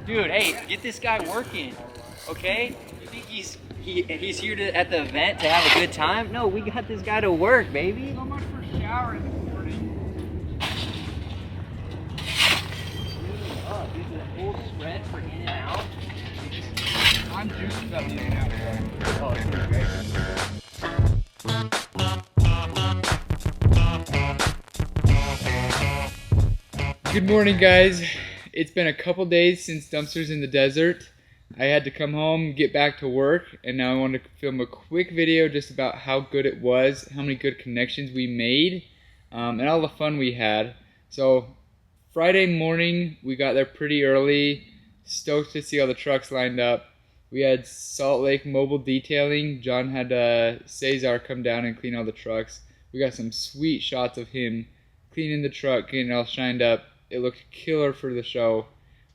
Dude, hey, get this guy working, okay? You think he's here at the event to have a good time? No, we got this guy to work, baby. So much for showering in the morning. Oh, dude, the full spread for in and out. I'm juiced about the in and out. Oh, it's gonna be great. Good morning, guys. It's been a couple days since Dumpsters in the Desert. I had to come home, get back to work, and now I want to film a quick video just about how good it was, how many good connections we made, and all the fun we had. So Friday morning, we got there pretty early, stoked to see all the trucks lined up. We had Salt Lake Mobile Detailing. John had Cesar come down and clean all the trucks. We got some sweet shots of him cleaning the truck, getting it all shined up. It looked killer for the show,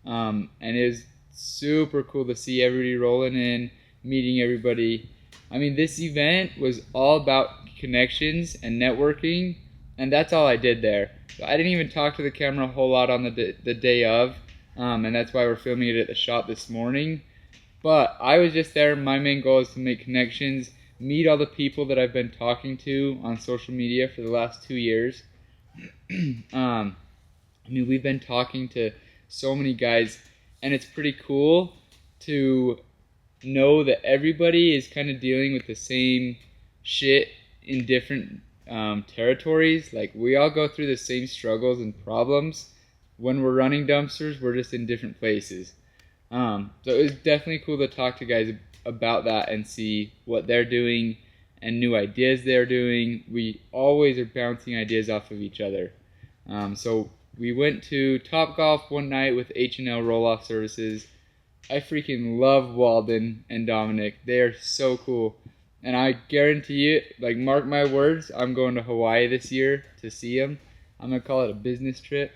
and it was super cool to see everybody rolling in, meeting everybody. I mean, this event was all about connections and networking, and that's all I did there. So I didn't even talk to the camera a whole lot on the day of, and that's why we're filming it at the shop this morning. But I was just there. My main goal is to make connections, meet all the people that I've been talking to on social media for the last 2 years. I mean, we've been talking to so many guys, and it's pretty cool to know that everybody is kind of dealing with the same shit in different territories. Like, we all go through the same struggles and problems. When we're running dumpsters, we're just in different places. So it was definitely cool to talk to guys about that and see what they're doing and new ideas they're doing. We always are bouncing ideas off of each other. So we went to Topgolf one night with H&L Roll-Off Services. I freaking love Walden and Dominic. They are so cool. And I guarantee you, like, mark my words, I'm going to Hawaii this year to see them. I'm going to call it a business trip.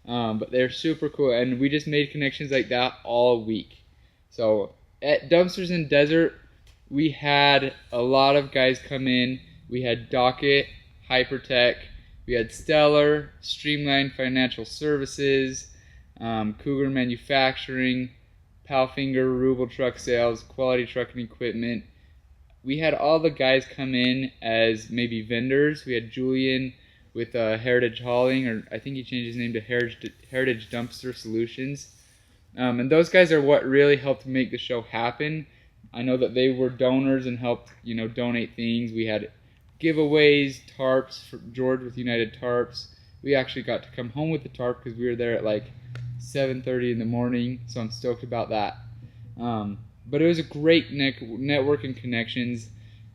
But they're super cool. And we just made connections like that all week. So at Dumpsters in Desert, we had a lot of guys come in. We had Docket, Hypertech. We had Stellar, Streamline Financial Services, Cougar Manufacturing, Palfinger, Rubel Truck Sales, Quality Trucking Equipment. We had all the guys come in as maybe vendors. We had Julian with Heritage Hauling, or I think he changed his name to Heritage Dumpster Solutions. And those guys are what really helped make the show happen. I know that they were donors and helped, donate things. We had giveaways, tarps for George with United Tarps. We actually got to come home with the tarp because we were there at like 7:30 in the morning, so I'm stoked about that. But it was a great network and connections.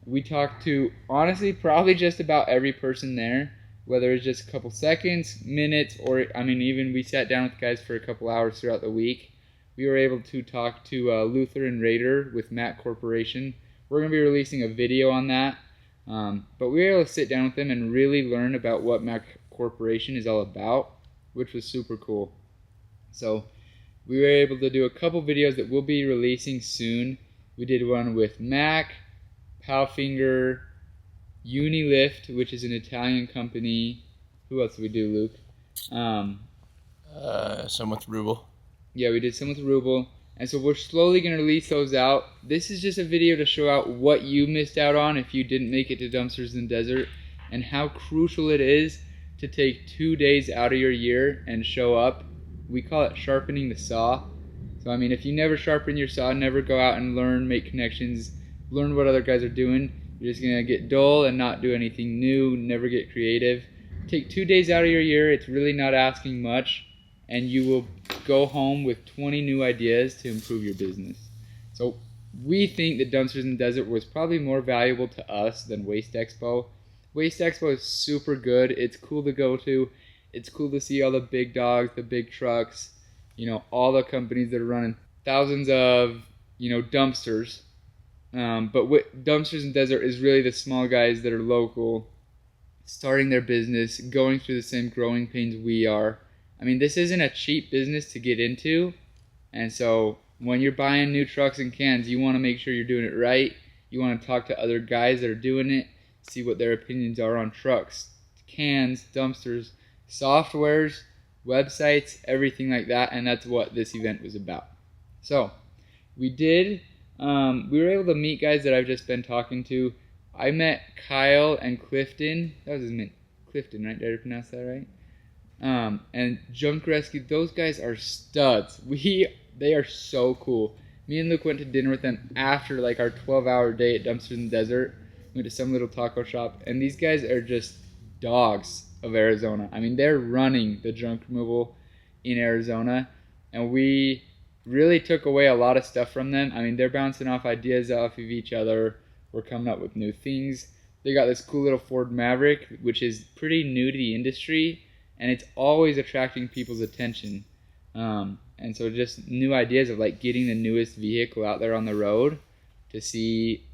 We talked to, honestly, probably just about every person there, whether it's just a couple seconds, minutes, or, I mean, even we sat down with guys for a couple hours throughout the week. We were able to talk to Luther and Raider with Mac Corporation. We're going to be releasing a video on that. But we were able to sit down with them and really learn about what Mac Corporation is all about, which was super cool. So we were able to do a couple videos that we'll be releasing soon. We did one with Mac, Palfinger, Unilift, which is an Italian company. Who else did we do, Luke? Some with Rubel. Yeah, we did some with Rubel. And so we're slowly going to release those out. This is just a video to show out what you missed out on if you didn't make it to Dumpsters in the Desert, and how crucial it is to take 2 days out of your year and show up. We call it sharpening the saw. So, I mean, if you never sharpen your saw, never go out and learn, make connections, learn what other guys are doing, you're just going to get dull and not do anything new, never get creative. Take 2 days out of your year. It's really not asking much, and you will go home with 20 new ideas to improve your business. So we think that Dumpsters in the Desert was probably more valuable to us than WasteExpo. WasteExpo is super good. It's cool to go to. It's cool to see all the big dogs, the big trucks, all the companies that are running thousands of, dumpsters. But Dumpsters in the Desert is really the small guys that are local, starting their business, going through the same growing pains we are. I mean, this isn't a cheap business to get into, and so when you're buying new trucks and cans, you want to make sure you're doing it right. You want to talk to other guys that are doing it, see what their opinions are on trucks, cans, dumpsters, softwares, websites, everything like that, and that's what this event was about. So we were able to meet guys that I've just been talking to. I met Kyle and Clifton. That was his name, Clifton, right? Did I pronounce that right? And Junk Rescue. Those guys are studs. They are so cool. Me and Luke went to dinner with them after like our 12-hour day at Dumpsters in the Desert. We went to some little taco shop, and these guys are just dogs of Arizona. I mean, they're running the junk removal in Arizona, and we really took away a lot of stuff from them. I mean, they're bouncing off ideas off of each other. We're coming up with new things. They got this cool little Ford Maverick, which is pretty new to the industry, and it's always attracting people's attention. And so just new ideas of like getting the newest vehicle out there on the road to see,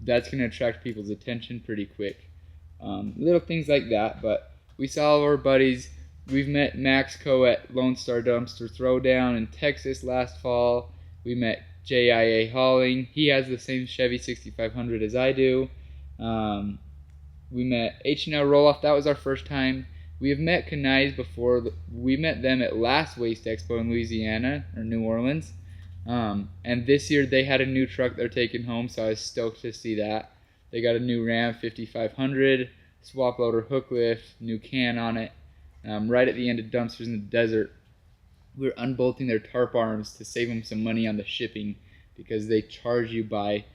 that's going to attract people's attention pretty quick. Little things like that, but we saw all of our buddies. We've met Max Co at Lone Star Dumpster Throwdown in Texas last fall. We met JIA Hauling. He has the same Chevy 6500 as I do. We met H&L Roloff. That was our first time. We have met Canais before. We met them at last WasteExpo in Louisiana or New Orleans. And this year they had a new truck they're taking home, so I was stoked to see that. They got a new Ram 5500, swap loader hook lift, new can on it. Right at the end of Dumpsters in the Desert, we were unbolting their tarp arms to save them some money on the shipping, because they charge you by,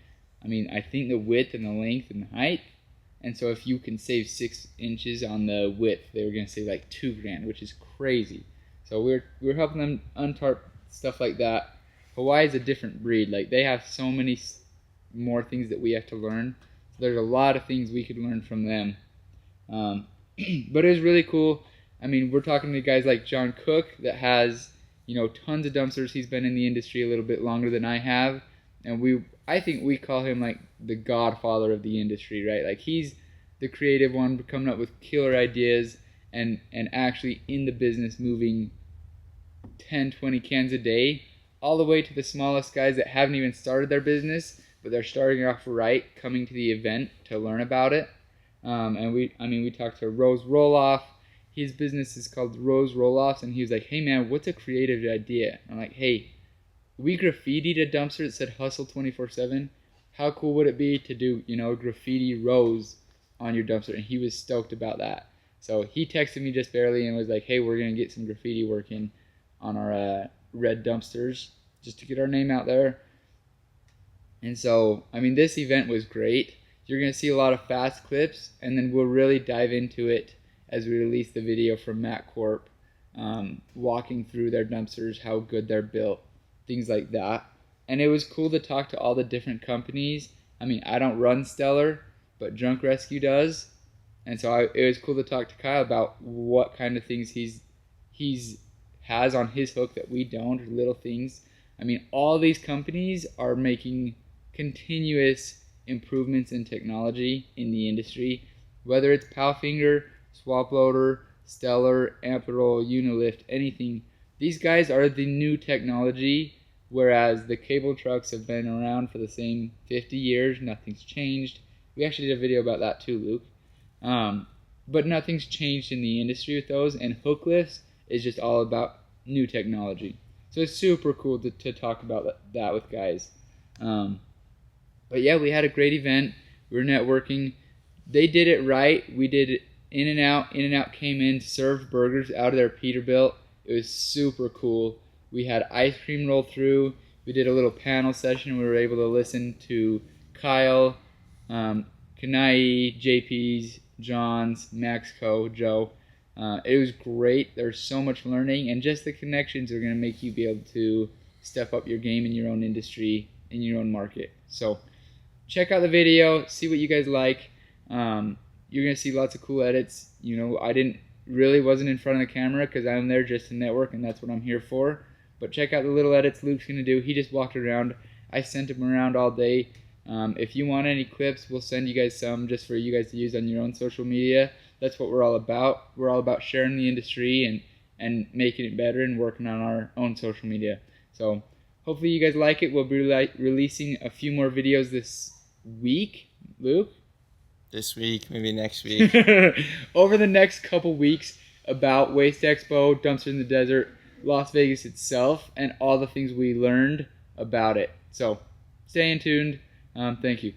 I think the width and the length and the height. And so if you can save 6 inches on the width, they were going to save like $2,000, which is crazy. So we're helping them untarp stuff like that. Hawaii is a different breed. Like, they have so many more things that we have to learn. So there's a lot of things we could learn from them. But it was really cool. We're talking to guys like John Cook that has, tons of dumpsters. He's been in the industry a little bit longer than I have. And I think we call him like the godfather of the industry, right? Like, he's the creative one, coming up with killer ideas and actually in the business moving 10, 20 cans a day, all the way to the smallest guys that haven't even started their business, but they're starting off right, coming to the event to learn about it. And we talked to Rose Roloff. His business is called Rose Roloffs, and he was like, "Hey man, what's a creative idea?" I'm like, "Hey, we graffitied a dumpster that said hustle 24/7. How cool would it be to do, graffiti Rose on your dumpster?" And he was stoked about that. So he texted me just barely and was like, "Hey, we're going to get some graffiti working on our red dumpsters just to get our name out there." And so, this event was great. You're going to see a lot of fast clips, and then we'll really dive into it as we release the video from Matt Corp, walking through their dumpsters, how good they're built, things like that. And it was cool to talk to all the different companies. I don't run Stellar, but Junk Rescue does. And so it was cool to talk to Kyle about what kind of things he's has on his hook that we don't, or little things. All these companies are making continuous improvements in technology in the industry, whether it's Powfinger, Swap Loader, Stellar, Amperol, Unilift, anything. These guys are the new technology, whereas the cable trucks have been around for the same 50 years. Nothing's changed. We actually did a video about that too, Luke. But nothing's changed in the industry with those, and hook lifts is just all about new technology. So it's super cool to talk about that with guys. But yeah, we had a great event. We were networking. They did it right. We did it In and Out. In and Out came in, served burgers out of their Peterbilt. It was super cool. We had ice cream roll through. We did a little panel session. We were able to listen to Kyle, Kanai, JP's, John's, Max Co, Joe. It was great. There's so much learning, and just the connections are going to make you be able to step up your game in your own industry, in your own market. So check out the video, see what you guys like. You're going to see lots of cool edits. I wasn't in front of the camera because I'm there just to network, and that's what I'm here for. But check out the little edits Luke's going to do. He just walked around. I sent him around all day. If you want any clips, we'll send you guys some just for you guys to use on your own social media. That's what we're all about. We're all about sharing the industry and making it better and working on our own social media. So hopefully you guys like it. We'll be releasing a few more videos this week. Luke? This week, maybe next week. Over the next couple weeks, about Waste Expo, Dumpster in the Desert, Las Vegas itself, and all the things we learned about it. So stay tuned. Thank you.